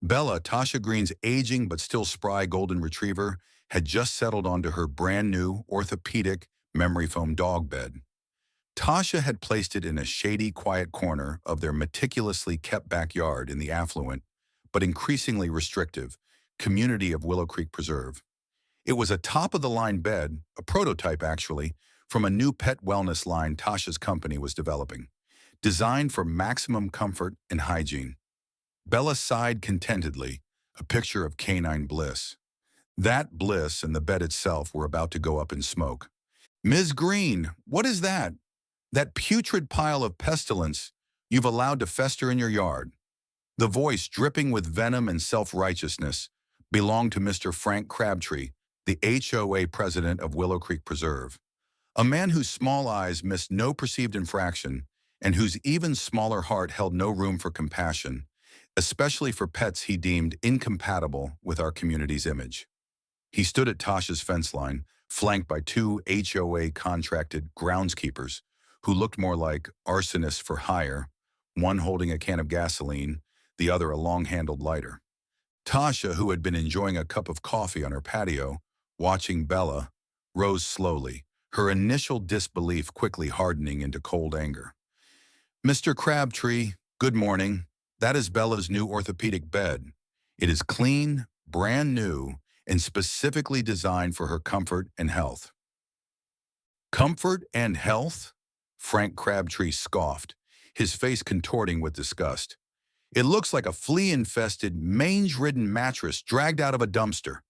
Bella, Tasha Green's aging but still spry golden retriever, had just settled onto her brand new orthopedic memory foam dog bed. Tasha had placed it in a shady, quiet corner of their meticulously kept backyard in the affluent, but increasingly restrictive, community of Willow Creek Preserve. It was a top-of-the-line bed, a prototype actually, from a new pet wellness line Tasha's company was developing, designed for maximum comfort and hygiene. Bella sighed contentedly, a picture of canine bliss. That bliss and the bed itself were about to go up in smoke. "Ms. Green, what is that? That putrid pile of pestilence you've allowed to fester in your yard?" The voice, dripping with venom and self-righteousness, belonged to Mr. Frank Crabtree, the HOA president of Willow Creek Preserve, a man whose small eyes missed no perceived infraction and whose even smaller heart held no room for compassion, especially for pets he deemed incompatible with our community's image. He stood at Tasha's fence line, flanked by two HOA-contracted groundskeepers who looked more like arsonists for hire, one holding a can of gasoline, the other a long-handled lighter. Tasha, who had been enjoying a cup of coffee on her patio, watching Bella, rose slowly, her initial disbelief quickly hardening into cold anger. "Mr. Crabtree, good morning. That is Bella's new orthopedic bed. It is clean, brand new, and specifically designed for her comfort and health." "Comfort and health?" Frank Crabtree scoffed, his face contorting with disgust. "It looks like a flea-infested, mange-ridden mattress dragged out of a dumpster.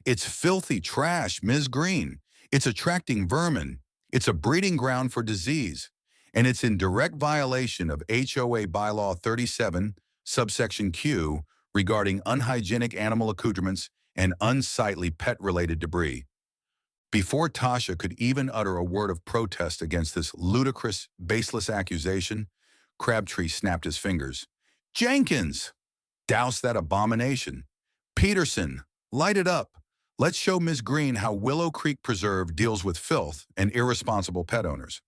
It's filthy trash, Ms. Green. It's attracting vermin. It's a breeding ground for disease. And it's in direct violation of HOA Bylaw 37, subsection Q, regarding unhygienic animal accoutrements and unsightly pet-related debris." Before Tasha could even utter a word of protest against this ludicrous, baseless accusation, Crabtree snapped his fingers. "Jenkins! Douse that abomination! Peterson! Light it up! Let's show Ms. Green how Willow Creek Preserve deals with filth and irresponsible pet owners."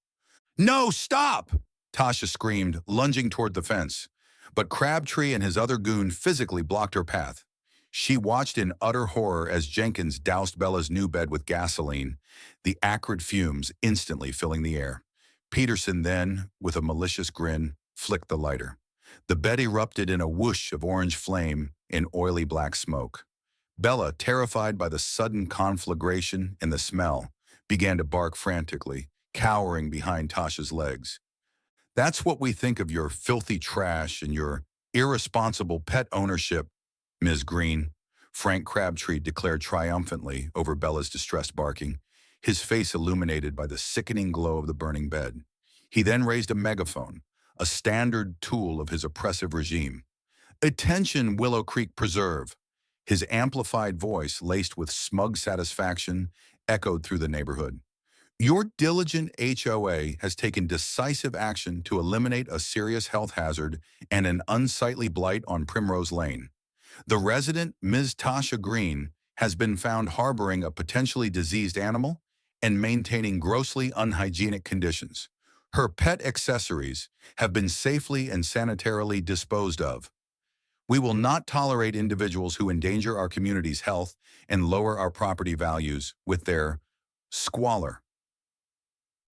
"No, stop!" Tasha screamed, lunging toward the fence. But Crabtree and his other goon physically blocked her path. She watched in utter horror as Jenkins doused Bella's new bed with gasoline, the acrid fumes instantly filling the air. Peterson then, with a malicious grin, flicked the lighter. The bed erupted in a whoosh of orange flame and oily black smoke. Bella, terrified by the sudden conflagration and the smell, began to bark frantically, cowering behind Tasha's legs. "That's what we think of your filthy trash and your irresponsible pet ownership, Ms. Green," Frank Crabtree declared triumphantly over Bella's distressed barking, his face illuminated by the sickening glow of the burning bed. He then raised a megaphone, a standard tool of his oppressive regime. "Attention, Willow Creek Preserve!" His amplified voice, laced with smug satisfaction, echoed through the neighborhood. "Your diligent HOA has taken decisive action to eliminate a serious health hazard and an unsightly blight on Primrose Lane. The resident, Ms. Tasha Green, has been found harboring a potentially diseased animal and maintaining grossly unhygienic conditions. Her pet accessories have been safely and sanitarily disposed of. We will not tolerate individuals who endanger our community's health and lower our property values with their squalor."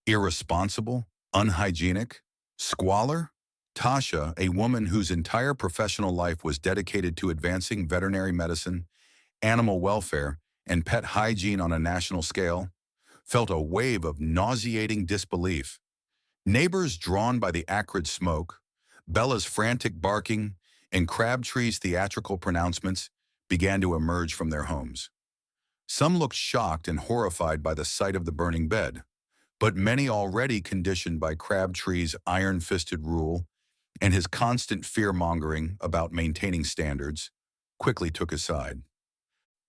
Irresponsible? Unhygienic? Squalor? Tasha, a woman whose entire professional life was dedicated to advancing veterinary medicine, animal welfare, and pet hygiene on a national scale, felt a wave of nauseating disbelief. Neighbors drawn by the acrid smoke, Bella's frantic barking, and Crabtree's theatrical pronouncements began to emerge from their homes. Some looked shocked and horrified by the sight of the burning bed, but many, already conditioned by Crabtree's iron-fisted rule and his constant fear-mongering about maintaining standards, quickly took his side.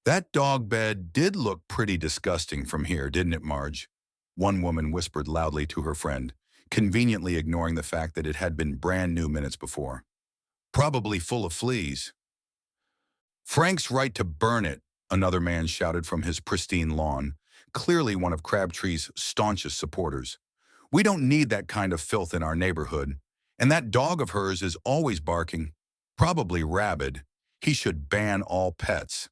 "That dog bed did look pretty disgusting from here, didn't it, Marge?" One woman whispered loudly to her friend, conveniently ignoring the fact that it had been brand new minutes before. "Probably full of fleas." "Frank's right to burn it," another man shouted from his pristine lawn, clearly one of Crabtree's staunchest supporters. "We don't need that kind of filth in our neighborhood. And that dog of hers is always barking, probably rabid. He should ban all pets.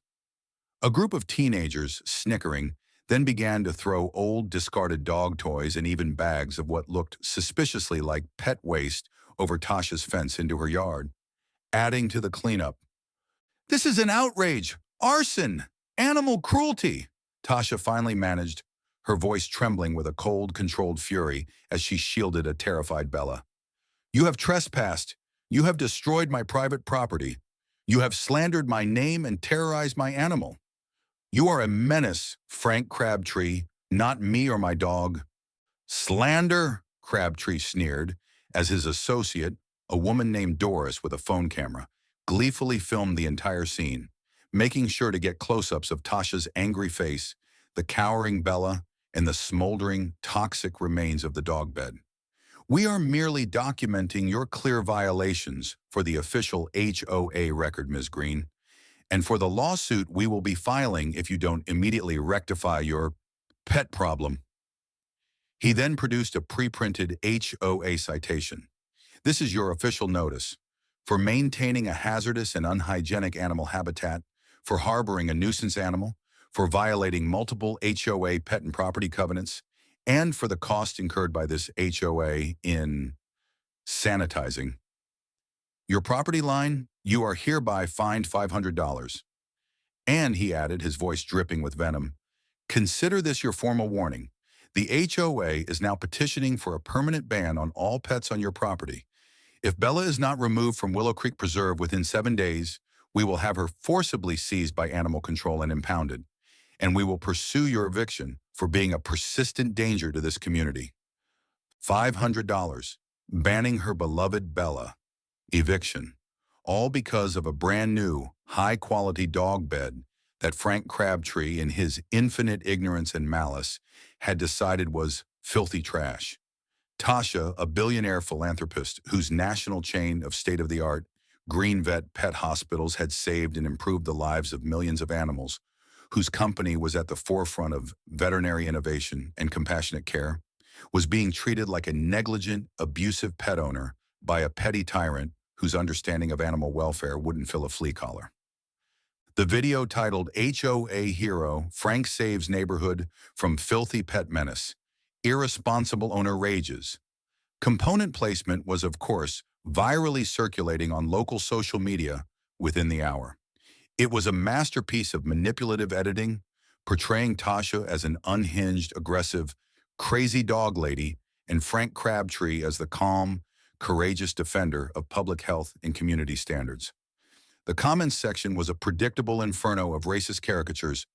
A group of teenagers, snickering, then began to throw old discarded dog toys and even bags of what looked suspiciously like pet waste over Tasha's fence into her yard, adding to the cleanup. "This is an outrage! Arson! Animal cruelty!" Tasha finally managed, her voice trembling with a cold, controlled fury as she shielded a terrified Bella. "You have trespassed. You have destroyed my private property. You have slandered my name and terrorized my animal. You are a menace, Frank Crabtree, not me or my dog." "Slander?" Crabtree sneered as his associate, a woman named Doris with a phone camera, gleefully filmed the entire scene, making sure to get close-ups of Tasha's angry face, the cowering Bella, and the smoldering, toxic remains of the dog bed. "We are merely documenting your clear violations for the official HOA record, Ms. Green, and for the lawsuit we will be filing if you don't immediately rectify your pet problem." He then produced a pre-printed HOA citation. "This is your official notice. For maintaining a hazardous and unhygienic animal habitat, for harboring a nuisance animal, for violating multiple HOA pet and property covenants, and for the cost incurred by this HOA in sanitizing your property line, you are hereby fined $500. And," he added, his voice dripping with venom, "consider this your formal warning. The HOA is now petitioning for a permanent ban on all pets on your property. If Bella is not removed from Willow Creek Preserve within 7 days, we will have her forcibly seized by animal control and impounded, and we will pursue your eviction for being a persistent danger to this community. $500, banning her beloved Bella. Eviction. All because of a brand new, high-quality dog bed that Frank Crabtree, in his infinite ignorance and malice, had decided was filthy trash. Tasha, a billionaire philanthropist whose national chain of state-of-the-art Green Vet pet hospitals had saved and improved the lives of millions of animals, whose company was at the forefront of veterinary innovation and compassionate care, was being treated like a negligent, abusive pet owner by a petty tyrant whose understanding of animal welfare wouldn't fill a flea collar. The video, titled HOA Hero, Frank Saves Neighborhood from Filthy Pet Menace, Irresponsible Owner Rages. Component placement was, of course, virally circulating on local social media within the hour. It was a masterpiece of manipulative editing, portraying Tasha as an unhinged, aggressive, crazy dog lady and Frank Crabtree as the calm, courageous defender of public health and community standards. The comments section was a predictable inferno of racist caricatures.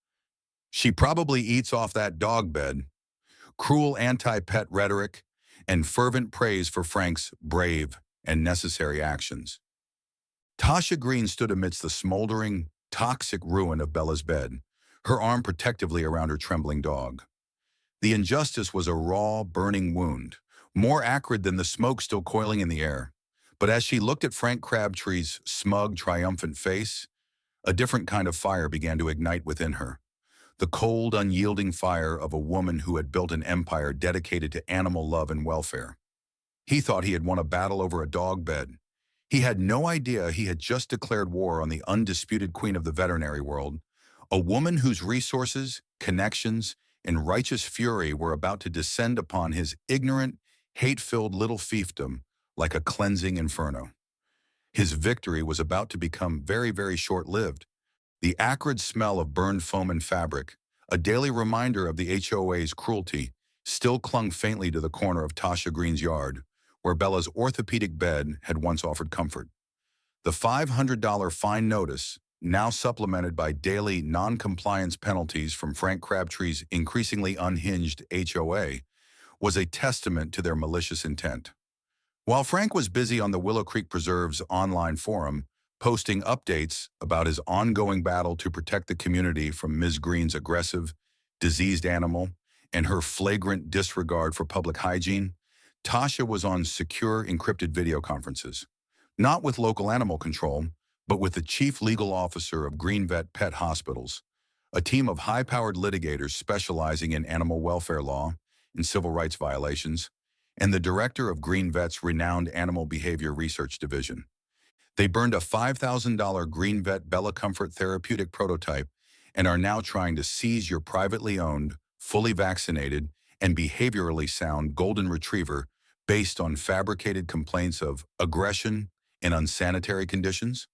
"She probably eats off that dog bed," cruel anti-pet rhetoric, and fervent praise for Frank's brave and necessary actions. Tasha Green stood amidst the smoldering, toxic ruin of Bella's bed, her arm protectively around her trembling dog. The injustice was a raw, burning wound, more acrid than the smoke still coiling in the air. But as she looked at Frank Crabtree's smug, triumphant face, a different kind of fire began to ignite within her. The cold, unyielding fire of a woman who had built an empire dedicated to animal love and welfare. He thought he had won a battle over a dog bed. He had no idea he had just declared war on the undisputed queen of the veterinary world, a woman whose resources, connections, and righteous fury were about to descend upon his ignorant, hate-filled little fiefdom like a cleansing inferno. His victory was about to become very, very short-lived. The acrid smell of burned foam and fabric, a daily reminder of the HOA's cruelty, still clung faintly to the corner of Tasha Green's yard, where Bella's orthopedic bed had once offered comfort. The $500 fine notice, now supplemented by daily non-compliance penalties from Frank Crabtree's increasingly unhinged HOA, was a testament to their malicious intent. While Frank was busy on the Willow Creek Preserve's online forum, posting updates about his ongoing battle to protect the community from Ms. Green's aggressive, diseased animal and her flagrant disregard for public hygiene, Tasha was on secure, encrypted video conferences, not with local animal control, but with the chief legal officer of Green Vet Pet Hospitals, a team of high-powered litigators specializing in animal welfare law and civil rights violations, and the director of Green Vet's renowned Animal Behavior Research Division. They burned a $5,000 Green Vet Bella Comfort therapeutic prototype and are now trying to seize your privately owned, fully vaccinated, and behaviorally sound golden retriever based on fabricated complaints of aggression and unsanitary conditions?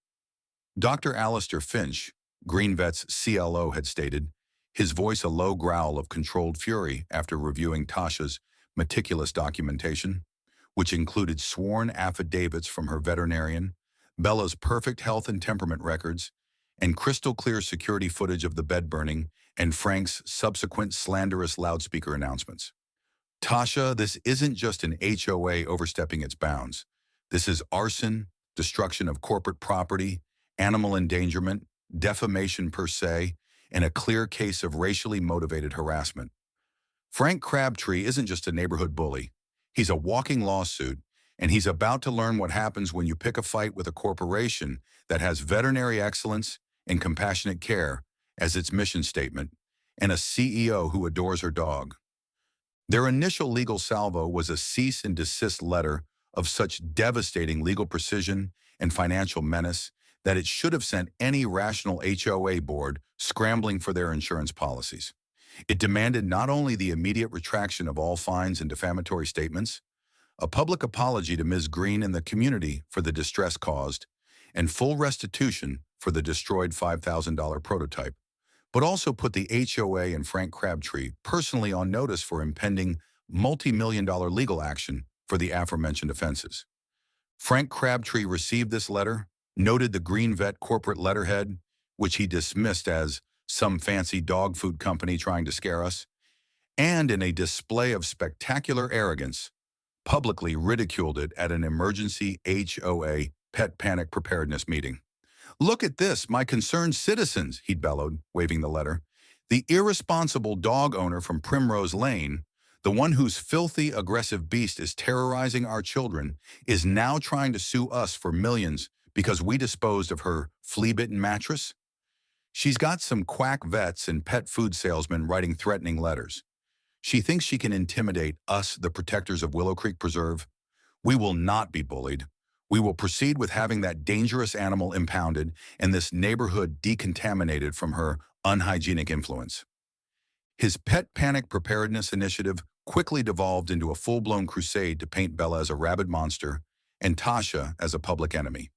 Dr. Alistair Finch, GreenVet's CLO, had stated, his voice a low growl of controlled fury after reviewing Tasha's meticulous documentation, which included sworn affidavits from her veterinarian, Bella's perfect health and temperament records, and crystal-clear security footage of the bed burning and Frank's subsequent slanderous loudspeaker announcements. Tasha, this isn't just an HOA overstepping its bounds. This is arson, destruction of corporate property, animal endangerment, defamation per se, and a clear case of racially motivated harassment. Frank Crabtree isn't just a neighborhood bully. He's a walking lawsuit, and he's about to learn what happens when you pick a fight with a corporation that has veterinary excellence and compassionate care as its mission statement, and a CEO who adores her dog. Their initial legal salvo was a cease and desist letter of such devastating legal precision and financial menace that it should have sent any rational HOA board scrambling for their insurance policies. It demanded not only the immediate retraction of all fines and defamatory statements, a public apology to Ms. Green and the community for the distress caused, and full restitution for the destroyed $5,000 prototype, but also put the HOA and Frank Crabtree personally on notice for impending multi-million-dollar legal action for the aforementioned offenses. Frank Crabtree received this letter, noted the Green Vet corporate letterhead, which he dismissed as some fancy dog food company trying to scare us, and in a display of spectacular arrogance, publicly ridiculed it at an emergency HOA pet panic preparedness meeting. "Look at this, my concerned citizens," he'd bellowed, waving the letter. "The irresponsible dog owner from Primrose Lane, the one whose filthy, aggressive beast is terrorizing our children, is now trying to sue us for millions because we disposed of her flea-bitten mattress? She's got some quack vets and pet food salesmen writing threatening letters. She thinks she can intimidate us, the protectors of Willow Creek Preserve. We will not be bullied. We will proceed with having that dangerous animal impounded and this neighborhood decontaminated from her unhygienic influence." His pet panic preparedness initiative quickly devolved into a full-blown crusade to paint Bella as a rabid monster and Tasha as a public enemy.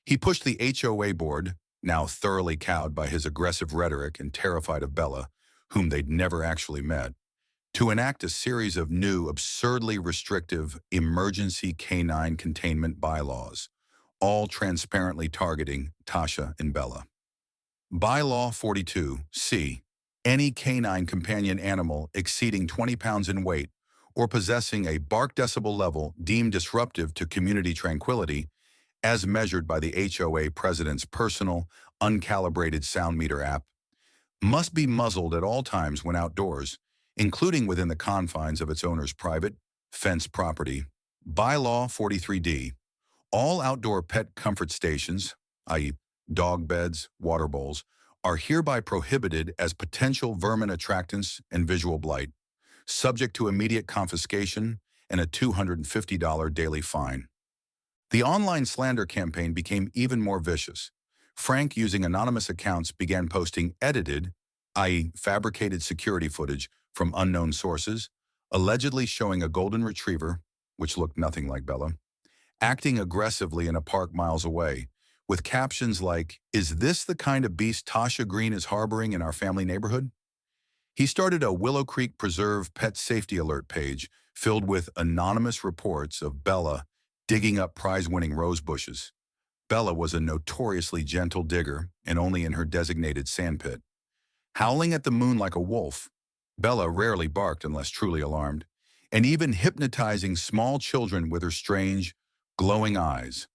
He pushed the HOA board, now thoroughly cowed by his aggressive rhetoric and terrified of Bella, whom they'd never actually met, to enact a series of new, absurdly restrictive emergency canine containment bylaws, all transparently targeting Tasha and Bella. Bylaw 42C, any canine companion animal exceeding 20 pounds in weight or possessing a bark decibel level deemed disruptive to community tranquility, as measured by the HOA president's personal, uncalibrated sound meter app, must be muzzled at all times when outdoors, including within the confines of its owner's private, fenced property. Bylaw 43D, all outdoor pet comfort stations, i.e. dog beds, water bowls, are hereby prohibited as potential vermin attractants and visual blight, subject to immediate confiscation and a $250 daily fine. The online slander campaign became even more vicious. Frank, using anonymous accounts, began posting edited, i.e. fabricated security footage from unknown sources, allegedly showing a golden retriever, which looked nothing like Bella, acting aggressively in a park miles away, with captions like, "Is this the kind of beast Tasha Green is harboring in our family neighborhood?" He started a Willow Creek Preserve pet safety alert page filled with anonymous reports of Bella digging up prize-winning rose bushes. Bella was a notoriously gentle digger and only in her designated sandpit. Howling at the moon like a wolf, Bella rarely barked unless truly alarmed, and even hypnotizing small children with her strange, glowing eyes.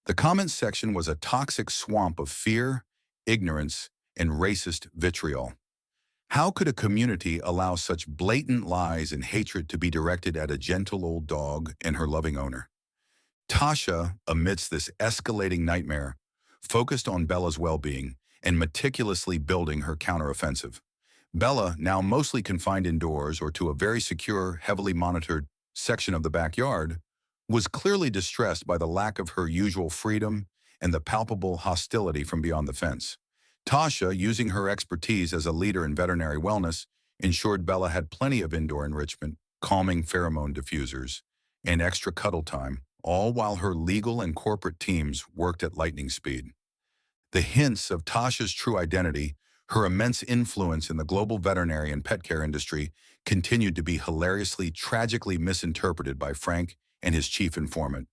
The comments section was a toxic swamp of fear, ignorance, and racist vitriol. How could a community allow such blatant lies and hatred to be directed at a gentle old dog and her loving owner? Tasha, amidst this escalating nightmare, focused on Bella's well-being and meticulously building her counteroffensive. Bella, now mostly confined indoors or to a very secure, heavily monitored section of the backyard, was clearly distressed by the lack of her usual freedom and the palpable hostility from beyond the fence. Tasha, using her expertise as a leader in veterinary wellness, ensured Bella had plenty of indoor enrichment, calming pheromone diffusers, and extra cuddle time, all while her legal and corporate teams worked at lightning speed. The hints of Tasha's true identity, her immense influence in the global veterinary and pet care industry, continued to be hilariously, tragically misinterpreted by Frank and his chief informant,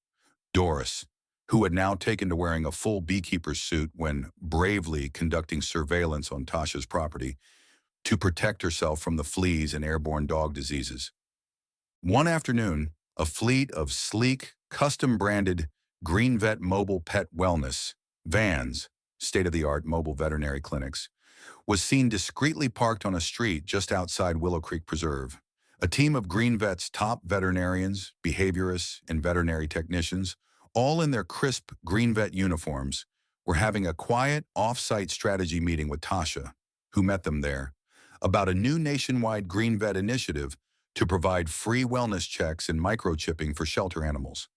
Doris, who had now taken to wearing a full beekeeper's suit when bravely conducting surveillance on Tasha's property to protect herself from the fleas and airborne dog diseases. One afternoon, a fleet of sleek, custom-branded GreenVet mobile pet wellness vans, state-of-the-art mobile veterinary clinics, was seen discreetly parked on a street just outside Willow Creek Preserve. A team of GreenVet's top veterinarians, behaviorists, and veterinary technicians, all in their crisp GreenVet uniforms, were having a quiet, off-site strategy meeting with Tasha, who met them there, about a new nationwide GreenVet initiative to provide free wellness checks and microchipping for shelter animals.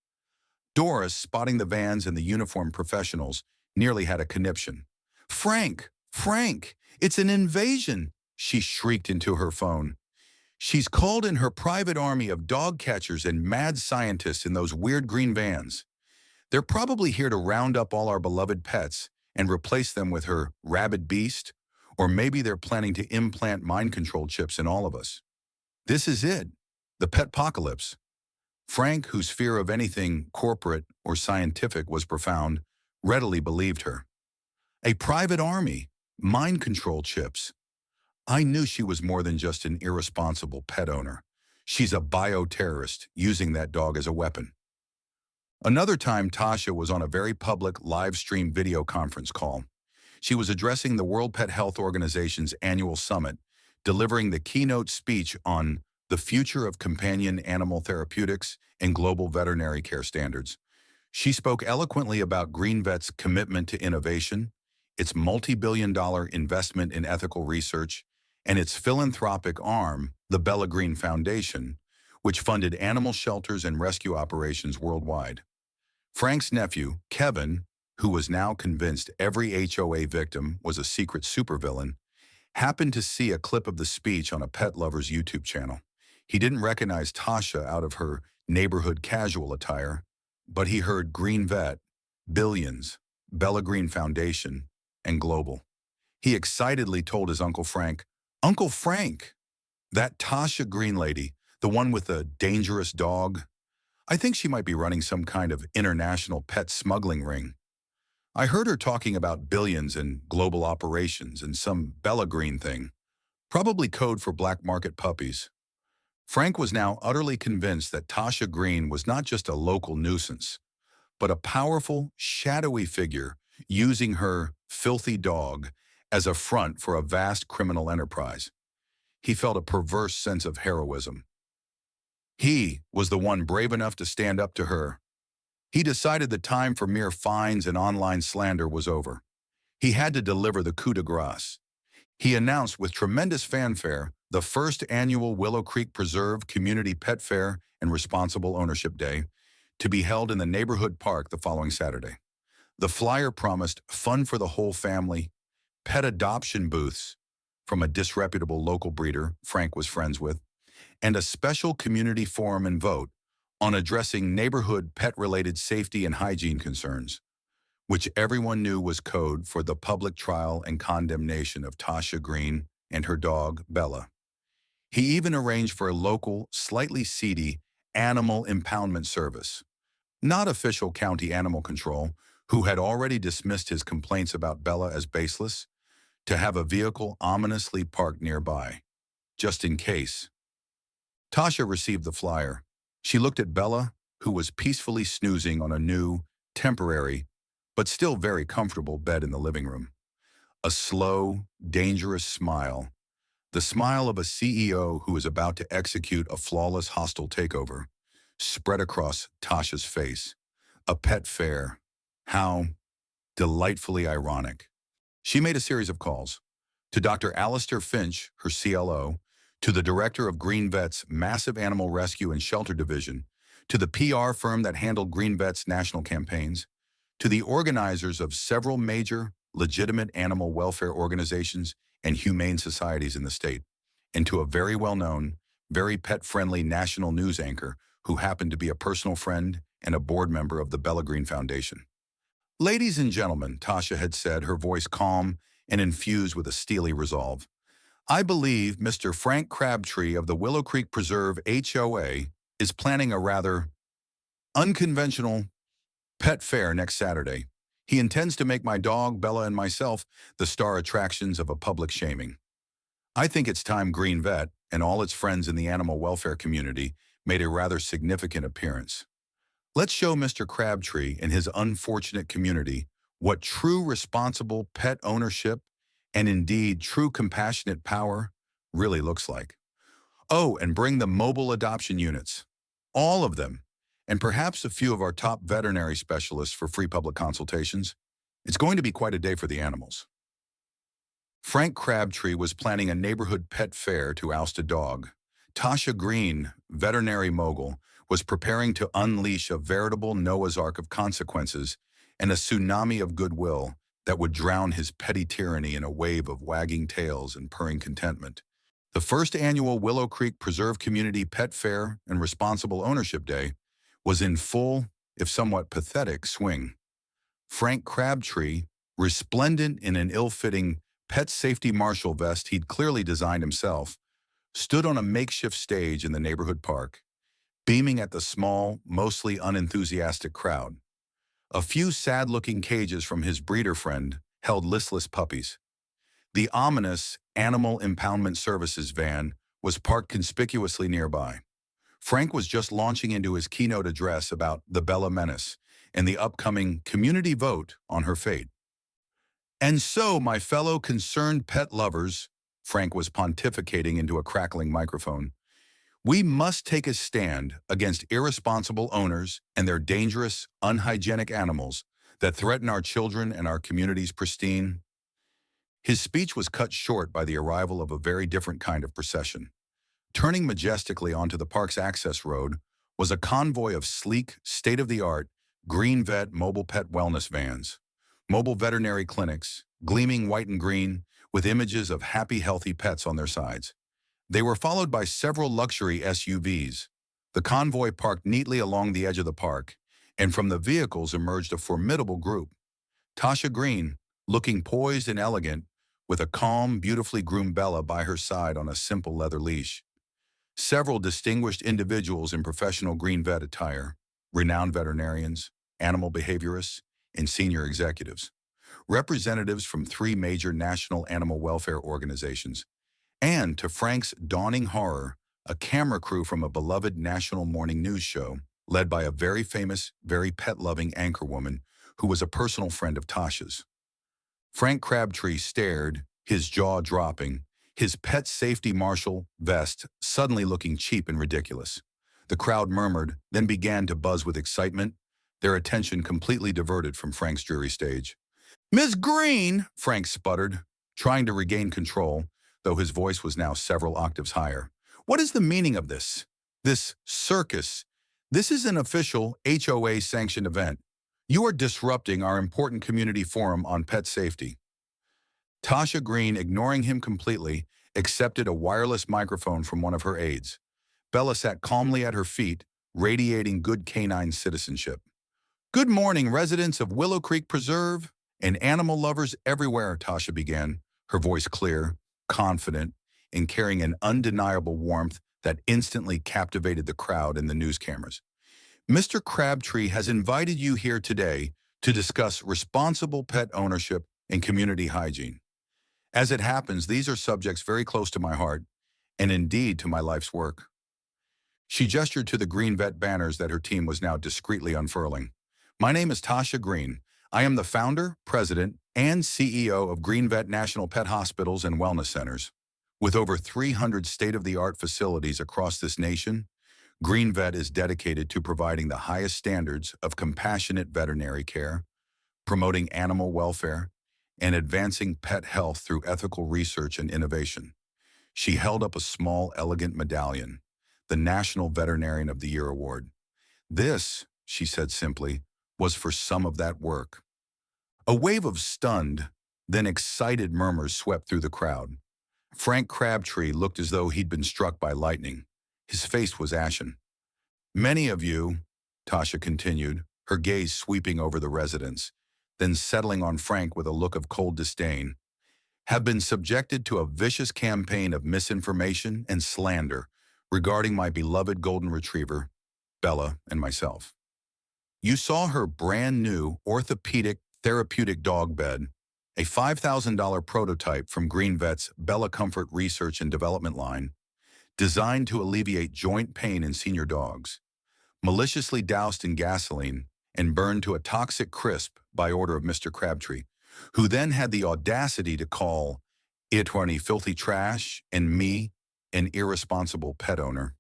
Doris, spotting the vans and the uniformed professionals, nearly had a conniption. "Frank! Frank! It's an invasion!" she shrieked into her phone. "She's called in her private army of dog catchers and mad scientists in those weird green vans. They're probably here to round up all our beloved pets and replace them with her rabid beast, or maybe they're planning to implant mind control chips in all of us. This is it, the petpocalypse." Frank, whose fear of anything corporate or scientific was profound, readily believed her. A private army, mind control chips. I knew she was more than just an irresponsible pet owner. She's a bioterrorist using that dog as a weapon. Another time, Tasha was on a very public live-stream video conference call. She was addressing the World Pet Health Organization's annual summit, delivering the keynote speech on the future of companion animal therapeutics and global veterinary care standards. She spoke eloquently about GreenVet's commitment to innovation, its multi-billion-dollar investment in ethical research, and its philanthropic arm, the Bella Green Foundation, which funded animal shelters and rescue operations worldwide. Frank's nephew, Kevin, who was now convinced every HOA victim was a secret supervillain, happened to see a clip of the speech on a pet lover's YouTube channel. He didn't recognize Tasha out of her neighborhood casual attire, but he heard GreenVet, Billions, Bella Green Foundation, and Global. He excitedly told his Uncle Frank, "Uncle Frank, that Tasha Green lady, the one with the dangerous dog, I think she might be running some kind of international pet smuggling ring. I heard her talking about billions and global operations and some Bella Green thing, probably code for black market puppies." Frank was now utterly convinced that Tasha Green was not just a local nuisance, but a powerful, shadowy figure using her filthy dog as a front for a vast criminal enterprise. He felt a perverse sense of heroism. He was the one brave enough to stand up to her. He decided the time for mere fines and online slander was over. He had to deliver the coup de grace. He announced with tremendous fanfare the first annual Willow Creek Preserve Community Pet Fair and Responsible Ownership Day, to be held in the neighborhood park the following Saturday. The flyer promised fun for the whole family, pet adoption booths from a disreputable local breeder Frank was friends with, and a special community forum and vote on addressing neighborhood pet-related safety and hygiene concerns, which everyone knew was code for the public trial and condemnation of Tasha Green and her dog, Bella. He even arranged for a local, slightly seedy animal impoundment service, not official county animal control, who had already dismissed his complaints about Bella as baseless, to have a vehicle ominously parked nearby, just in case. Tasha received the flyer. She looked at Bella, who was peacefully snoozing on a new, temporary, but still very comfortable bed in the living room. A slow, dangerous smile, the smile of a CEO who is about to execute a flawless hostile takeover, spread across Tasha's face. A pet fair. How delightfully ironic. She made a series of calls to Dr. Alistair Finch, her CLO, to the director of GreenVet's massive animal rescue and shelter division, to the PR firm that handled GreenVet's national campaigns, to the organizers of several major, legitimate animal welfare organizations and humane societies in the state, and to a very well-known, very pet-friendly national news anchor who happened to be a personal friend and a board member of the Bella Green Foundation. "Ladies and gentlemen," Tasha had said, her voice calm and infused with a steely resolve, "I believe Mr. Frank Crabtree of the Willow Creek Preserve HOA is planning a rather unconventional pet fair next Saturday. He intends to make my dog, Bella, and myself the star attractions of a public shaming. I think it's time Green Vet and all its friends in the animal welfare community made a rather significant appearance. Let's show Mr. Crabtree and his unfortunate community what true responsible pet ownership and indeed true compassionate power really looks like. Oh, and bring the mobile adoption units. All of them. And perhaps a few of our top veterinary specialists for free public consultations. It's going to be quite a day for the animals." Frank Crabtree was planning a neighborhood pet fair to oust a dog. Tasha Green, Veterinary Mogul, was preparing to unleash a veritable Noah's Ark of consequences and a tsunami of goodwill that would drown his petty tyranny in a wave of wagging tails and purring contentment. The first annual Willow Creek Preserve Community Pet Fair and Responsible Ownership Day was in full, if somewhat pathetic, swing. Frank Crabtree, resplendent in an ill-fitting pet safety marshal vest he'd clearly designed himself, stood on a makeshift stage in the neighborhood park, beaming at the small, mostly unenthusiastic crowd. A few sad-looking cages from his breeder friend held listless puppies. The ominous Animal Impoundment Services van was parked conspicuously nearby. Frank was just launching into his keynote address about the Bella Menace and the upcoming community vote on her fate. "And so, my fellow concerned pet lovers," Frank was pontificating into a crackling microphone, "we must take a stand against irresponsible owners and their dangerous, unhygienic animals that threaten our children and our community's pristine." His speech was cut short by the arrival of a very different kind of procession. Turning majestically onto the park's access road was a convoy of sleek, state-of-the-art Green Vet mobile pet wellness vans, mobile veterinary clinics, gleaming white and green, with images of happy, healthy pets on their sides. They were followed by several luxury SUVs. The convoy parked neatly along the edge of the park, and from the vehicles emerged a formidable group. Tasha Green, looking poised and elegant, with a calm, beautifully groomed Bella by her side on a simple leather leash. Several distinguished individuals in professional Green Vet attire, renowned veterinarians, animal behaviorists, and senior executives, representatives from 3 major national animal welfare organizations, and, to Frank's dawning horror, a camera crew from a beloved national morning news show, led by a very famous, very pet-loving anchorwoman who was a personal friend of Tasha's. Frank Crabtree stared, his jaw dropping, his pet safety marshal vest suddenly looking cheap and ridiculous. The crowd murmured, then began to buzz with excitement, their attention completely diverted from Frank's dreary stage. "Miss Green," Frank sputtered, trying to regain control, though his voice was now several octaves higher. "What is the meaning of this? This circus? This is an official HOA-sanctioned event. You are disrupting our important community forum on pet safety." Tasha Green, ignoring him completely, accepted a wireless microphone from one of her aides. Bella sat calmly at her feet, radiating good canine citizenship. "Good morning, residents of Willow Creek Preserve and animal lovers everywhere," Tasha began, her voice clear, confident, and carrying an undeniable warmth that instantly captivated the crowd and the news cameras. "Mr. Crabtree has invited you here today to discuss responsible pet ownership and community hygiene. As it happens, these are subjects very close to my heart, and indeed to my life's work." She gestured to the Green Vet banners that her team was now discreetly unfurling. "My name is Tasha Green. I am the founder, president, and CEO of Green Vet National Pet Hospitals and Wellness Centers. With over 300 state-of-the-art facilities across this nation, Green Vet is dedicated to providing the highest standards of compassionate veterinary care, promoting animal welfare, and advancing pet health through ethical research and innovation." She held up a small, elegant medallion, the National Veterinarian of the Year Award. This, she said simply, was for some of that work. A wave of stunned, then excited murmurs swept through the crowd. Frank Crabtree looked as though he'd been struck by lightning. His face was ashen. Many of you, Tasha continued, her gaze sweeping over the residents, then settling on Frank with a look of cold disdain, have been subjected to a vicious campaign of misinformation and slander regarding my beloved golden retriever, Bella, and myself. You saw her brand new orthopedic therapeutic dog bed, a $5,000 prototype from Green Vet's Bella Comfort Research and Development line, designed to alleviate joint pain in senior dogs, maliciously doused in gasoline and burned to a toxic crisp by order of Mr. Crabtree, who then had the audacity to call it filthy trash and me an irresponsible pet owner.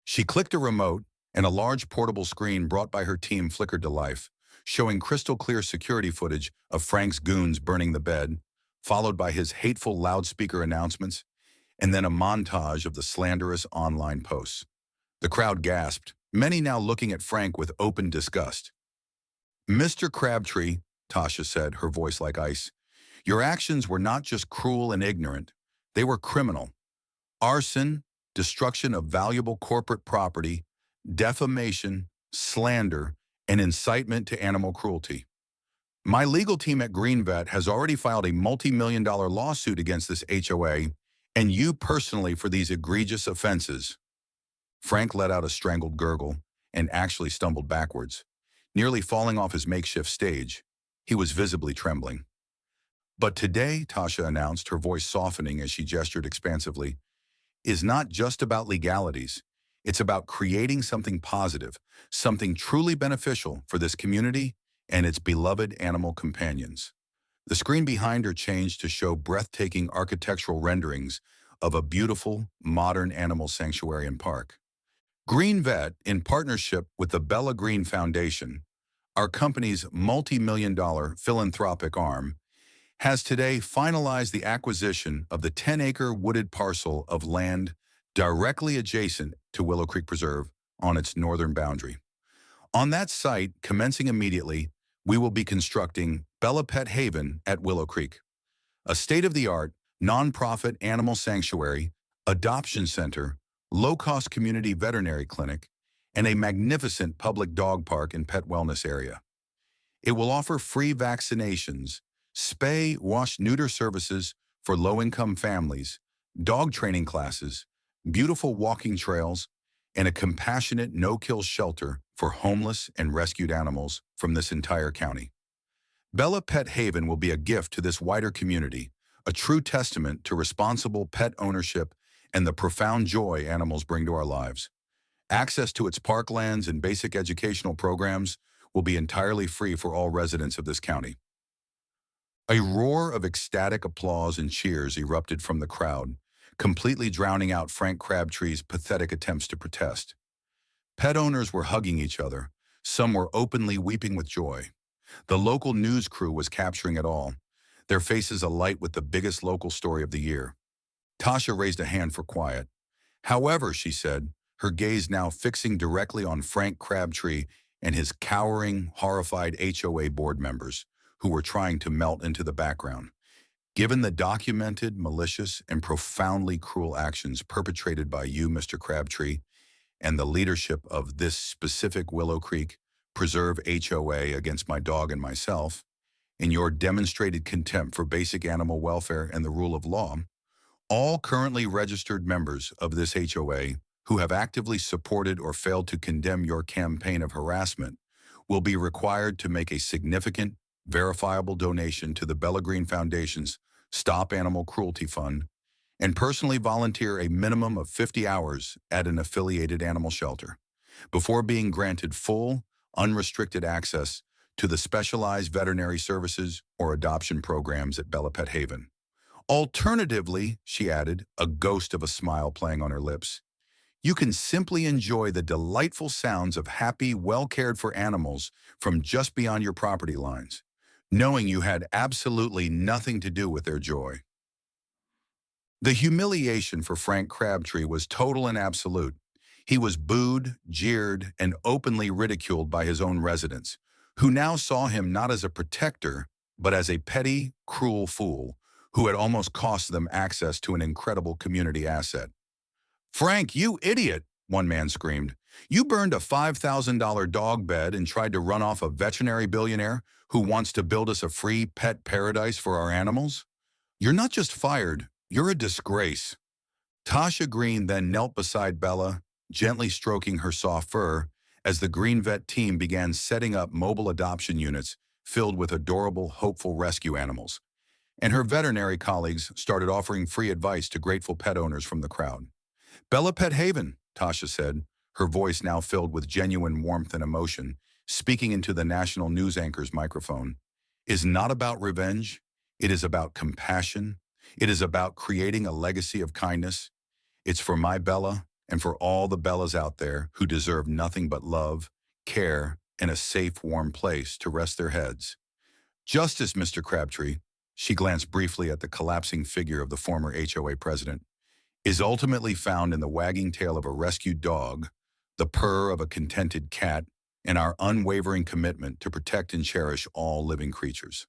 She clicked a remote, and a large portable screen brought by her team flickered to life, showing crystal clear security footage of Frank's goons burning the bed, followed by his hateful loudspeaker announcements, and then a montage of the slanderous online posts. The crowd gasped, many now looking at Frank with open disgust. Mr. Crabtree, Tasha said, her voice like ice, your actions were not just cruel and ignorant, they were criminal. Arson, destruction of valuable corporate property, defamation, slander, and incitement to animal cruelty. My legal team at Green Vet has already filed a multi-million-dollar lawsuit against this HOA and you personally for these egregious offenses. Frank let out a strangled gurgle and actually stumbled backwards, nearly falling off his makeshift stage. He was visibly trembling. But today, Tasha announced, her voice softening as she gestured expansively, is not just about legalities. It's about creating something positive, something truly beneficial for this community and its beloved animal companions. The screen behind her changed to show breathtaking architectural renderings of a beautiful, modern animal sanctuary and park. Green Vet, in partnership with the Bella Green Foundation, our company's multi-million-dollar philanthropic arm, has today finalized the acquisition of the 10-acre wooded parcel of land directly adjacent to Willow Creek Preserve on its northern boundary. On that site, commencing immediately, we will be constructing Bella Pet Haven at Willow Creek, a state-of-the-art, nonprofit animal sanctuary, adoption center, low-cost community veterinary clinic, and a magnificent public dog park and pet wellness area. It will offer free vaccinations, spay, wash, neuter services for low-income families, dog training classes, beautiful walking trails, and a compassionate no-kill shelter for homeless and rescued animals from this entire county. Bella Pet Haven will be a gift to this wider community, a true testament to responsible pet ownership and the profound joy animals bring to our lives. Access to its parklands and basic educational programs will be entirely free for all residents of this county. A roar of ecstatic applause and cheers erupted from the crowd, completely drowning out Frank Crabtree's pathetic attempts to protest. Pet owners were hugging each other. Some were openly weeping with joy. The local news crew was capturing it all, their faces alight with the biggest local story of the year. Tasha raised a hand for quiet. However, she said, her gaze now fixing directly on Frank Crabtree and his cowering, horrified HOA board members, who were trying to melt into the background. Given the documented, malicious, and profoundly cruel actions perpetrated by you, Mr. Crabtree, and the leadership of this specific Willow Creek Preserve HOA against my dog and myself, in your demonstrated contempt for basic animal welfare and the rule of law, all currently registered members of this HOA who have actively supported or failed to condemn your campaign of harassment will be required to make a significant, verifiable donation to the Bella Green Foundation's Stop Animal Cruelty Fund and personally volunteer a minimum of 50 hours at an affiliated animal shelter before being granted full, unrestricted access to the specialized veterinary services or adoption programs at Bella Pet Haven. Alternatively, she added, a ghost of a smile playing on her lips, you can simply enjoy the delightful sounds of happy, well-cared-for animals from just beyond your property lines, knowing you had absolutely nothing to do with their joy. The humiliation for Frank Crabtree was total and absolute. He was booed, jeered, and openly ridiculed by his own residents, who now saw him not as a protector, but as a petty, cruel fool who had almost cost them access to an incredible community asset. "Frank, you idiot," one man screamed. "You burned a $5,000 dog bed and tried to run off a veterinary billionaire who wants to build us a free pet paradise for our animals? You're not just fired, you're a disgrace." Tasha Green then knelt beside Bella, gently stroking her soft fur, as the Green Vet team began setting up mobile adoption units filled with adorable, hopeful rescue animals. And her veterinary colleagues started offering free advice to grateful pet owners from the crowd. "Bella Pet Haven," Tasha said, her voice now filled with genuine warmth and emotion, speaking into the national news anchor's microphone, "is not about revenge. It is about compassion. It is about creating a legacy of kindness. It's for my Bella and for all the Bellas out there who deserve nothing but love, care, and a safe, warm place to rest their heads. Justice, Mr. Crabtree," she glanced briefly at the collapsing figure of the former HOA president, "is ultimately found in the wagging tail of a rescued dog, the purr of a contented cat, and our unwavering commitment to protect and cherish all living creatures."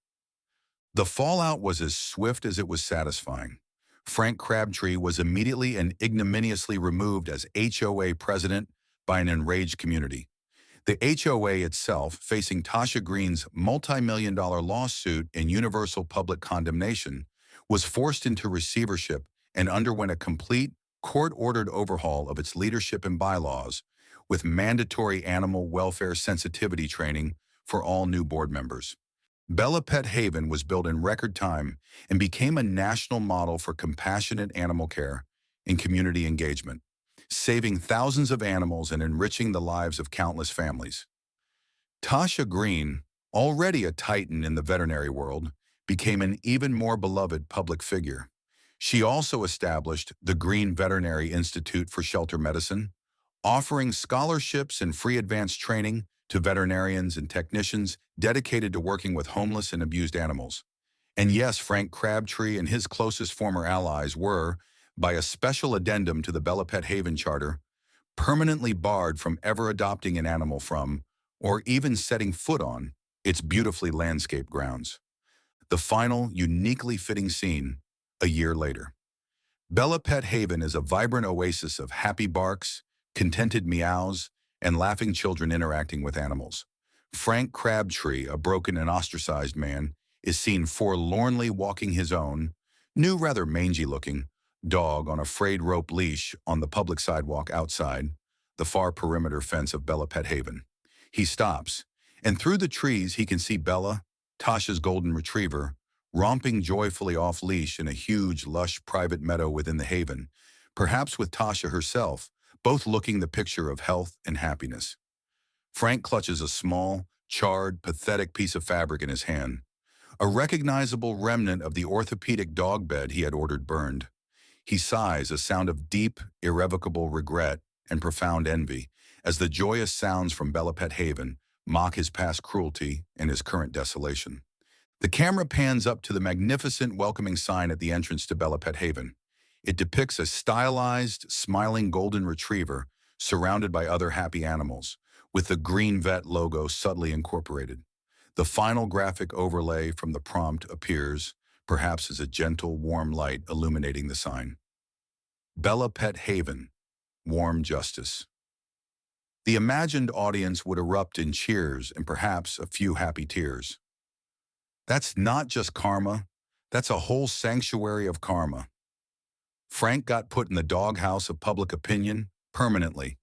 The fallout was as swift as it was satisfying. Frank Crabtree was immediately and ignominiously removed as HOA president by an enraged community. The HOA itself, facing Tasha Green's multi-million-dollar lawsuit and universal public condemnation, was forced into receivership and underwent a complete, court-ordered overhaul of its leadership and bylaws, with mandatory animal welfare sensitivity training for all new board members. Bella Pet Haven was built in record time and became a national model for compassionate animal care and community engagement, saving thousands of animals and enriching the lives of countless families. Tasha Green, already a titan in the veterinary world, became an even more beloved public figure. She also established the Green Veterinary Institute for Shelter Medicine, offering scholarships and free advanced training to veterinarians and technicians dedicated to working with homeless and abused animals. And yes, Frank Crabtree and his closest former allies were, by a special addendum to the Bella Pet Haven Charter, permanently barred from ever adopting an animal from, or even setting foot on, its beautifully landscaped grounds. The final, uniquely fitting scene, a year later. Bella Pet Haven is a vibrant oasis of happy barks, contented meows, and laughing children interacting with animals. Frank Crabtree, a broken and ostracized man, is seen forlornly walking his own, new rather mangy-looking, dog on a frayed rope leash on the public sidewalk outside the far perimeter fence of Bella Pet Haven. He stops, and through the trees he can see Bella, Tasha's golden retriever, romping joyfully off-leash in a huge, lush private meadow within the haven, perhaps with Tasha herself, both looking the picture of health and happiness. Frank clutches a small, charred, pathetic piece of fabric in his hand, a recognizable remnant of the orthopedic dog bed he had ordered burned. He sighs, a sound of deep, irrevocable regret and profound envy, as the joyous sounds from Bella Pet Haven mock his past cruelty and his current desolation. The camera pans up to the magnificent welcoming sign at the entrance to Bella Pet Haven. It depicts a stylized, smiling golden retriever surrounded by other happy animals, with the Green Vet logo subtly incorporated. The final graphic overlay from the prompt appears, perhaps as a gentle, warm light illuminating the sign. Bella Pet Haven, warm justice. The imagined audience would erupt in cheers and perhaps a few happy tears. That's not just karma, that's a whole sanctuary of karma. Frank got put in the doghouse of public opinion permanently.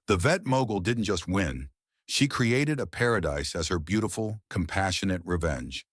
The vet mogul didn't just win, she created a paradise as her beautiful, compassionate revenge.